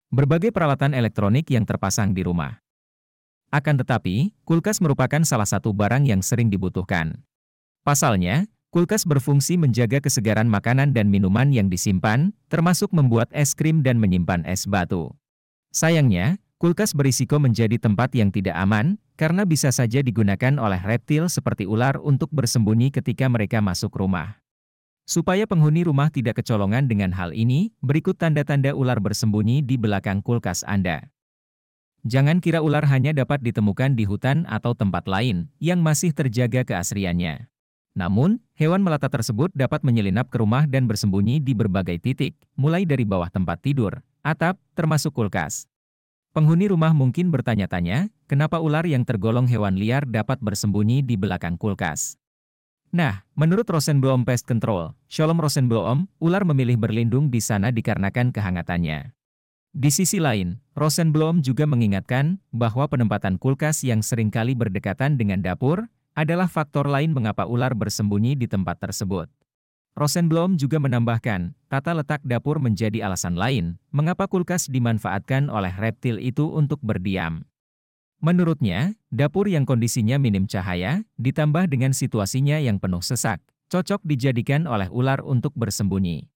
Berbagai peralatan elektronik yang terpasang di rumah. Akan tetapi, kulkas merupakan salah satu barang yang sering dibutuhkan. Pasalnya, kulkas berfungsi menjaga kesegaran makanan dan minuman yang disimpan, termasuk membuat es krim dan menyimpan es batu. Sayangnya, kulkas berisiko menjadi tempat yang tidak aman, karena bisa saja digunakan oleh reptil seperti ular untuk bersembunyi ketika mereka masuk rumah. Supaya penghuni rumah tidak kecolongan dengan hal ini, berikut tanda-tanda ular bersembunyi di belakang kulkas Anda. Jangan kira ular hanya dapat ditemukan di hutan atau tempat lain yang masih terjaga keasriannya. Namun, hewan melata tersebut dapat menyelinap ke rumah dan bersembunyi di berbagai titik, mulai dari bawah tempat tidur, atap, termasuk kulkas. Penghuni rumah mungkin bertanya-tanya, kenapa ular yang tergolong hewan liar dapat bersembunyi di belakang kulkas. Nah, menurut Rosenblum Pest Control, Shalom Rosenblum, ular memilih berlindung di sana dikarenakan kehangatannya. Di sisi lain, Rosenblum juga mengingatkan bahwa penempatan kulkas yang seringkali berdekatan dengan dapur adalah faktor lain mengapa ular bersembunyi di tempat tersebut. Rosenblum juga menambahkan, tata letak dapur menjadi alasan lain mengapa kulkas dimanfaatkan oleh reptil itu untuk berdiam. Menurutnya, dapur yang kondisinya minim cahaya, ditambah dengan situasinya yang penuh sesak, cocok dijadikan oleh ular untuk bersembunyi.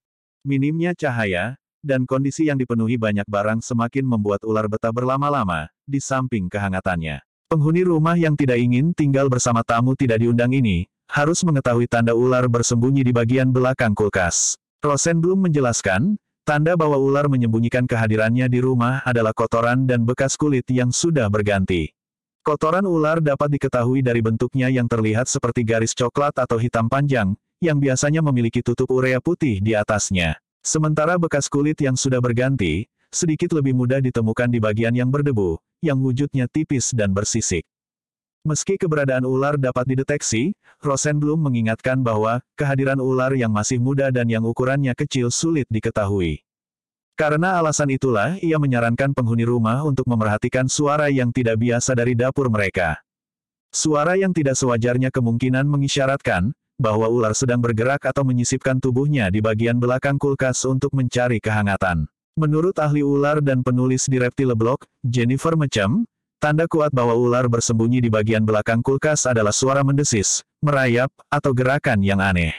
Minimnya cahaya, dan kondisi yang dipenuhi banyak barang semakin membuat ular betah berlama-lama, di samping kehangatannya. Penghuni rumah yang tidak ingin tinggal bersama tamu tidak diundang ini, harus mengetahui tanda ular bersembunyi di bagian belakang kulkas. Rosenblum menjelaskan, tanda bahwa ular menyembunyikan kehadirannya di rumah adalah kotoran dan bekas kulit yang sudah berganti. Kotoran ular dapat diketahui dari bentuknya yang terlihat seperti garis coklat atau hitam panjang, yang biasanya memiliki tutup urea putih di atasnya. Sementara bekas kulit yang sudah berganti, sedikit lebih mudah ditemukan di bagian yang berdebu, yang wujudnya tipis dan bersisik. Meski keberadaan ular dapat dideteksi, Rosenblum mengingatkan bahwa kehadiran ular yang masih muda dan yang ukurannya kecil sulit diketahui. Karena alasan itulah ia menyarankan penghuni rumah untuk memerhatikan suara yang tidak biasa dari dapur mereka. Suara yang tidak sewajarnya kemungkinan mengisyaratkan bahwa ular sedang bergerak atau menyisipkan tubuhnya di bagian belakang kulkas untuk mencari kehangatan. Menurut ahli ular dan penulis di Reptile Blog, Jennifer Mechem, tanda kuat bahwa ular bersembunyi di bagian belakang kulkas adalah suara mendesis, merayap, atau gerakan yang aneh.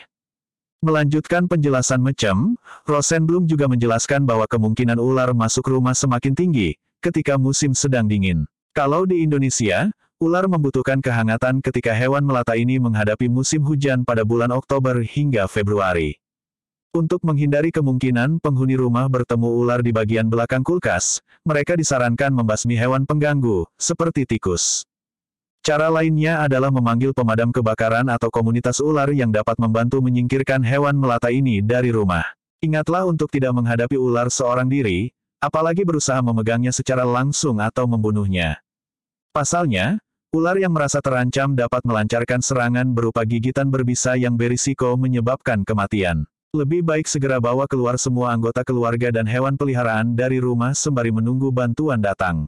Melanjutkan penjelasan Mechem, Rosenblum juga menjelaskan bahwa kemungkinan ular masuk rumah semakin tinggi ketika musim sedang dingin. Kalau di Indonesia, ular membutuhkan kehangatan ketika hewan melata ini menghadapi musim hujan pada bulan Oktober hingga Februari. Untuk menghindari kemungkinan penghuni rumah bertemu ular di bagian belakang kulkas, mereka disarankan membasmi hewan pengganggu, seperti tikus. Cara lainnya adalah memanggil pemadam kebakaran atau komunitas ular yang dapat membantu menyingkirkan hewan melata ini dari rumah. Ingatlah untuk tidak menghadapi ular seorang diri, apalagi berusaha memegangnya secara langsung atau membunuhnya. Pasalnya, ular yang merasa terancam dapat melancarkan serangan berupa gigitan berbisa yang berisiko menyebabkan kematian. Lebih baik segera bawa keluar semua anggota keluarga dan hewan peliharaan dari rumah sembari menunggu bantuan datang.